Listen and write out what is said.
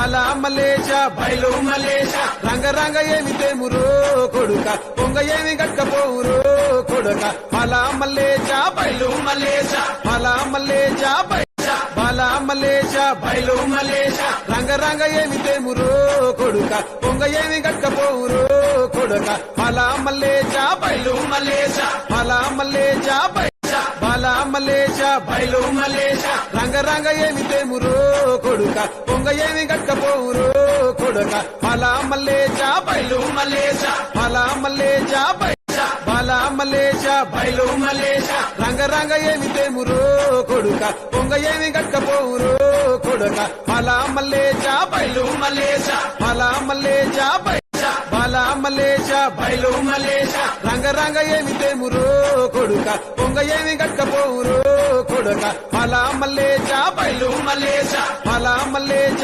మలా మలేష బయలు మలేష రంగ రంగ ఏమి తేమురో కొడుక పొంగ ఏమి గట్టపోవురో కొడుక మలా మలేష బయలు మలేష మలా మలేష బాలా మలేష బయలు మలేష రంగ రంగ ఏమి తేమురో కొడుక పొంగ ఏమి గట్టపోవురో కొడుక మలా మలేష బయలు మలేష మలా మలేష బాలా మలేష బయలు మలేష రంగ రంగ ఏమి తేమురో కొడుక పొంగ ఏమి గట్టపోవురో కొడుక మలా మలేష బయలు మలేష మలా మలేష బాలా మలేష బయలు మలేష రంగ రంగ ఏమి తేమురో కొడుక పొంగ ఏమి గట్టపోవురో కొడుక మలా మలేష బయలు మలేష మలా మలేష బాలా మలేష బయలు మలేష రంగ రంగ ఏమి తేమురో కొడుక పొంగ ఏమి గట్టపోవురో కొడుక మలా మలేష బయలు మలేష మలా మలేష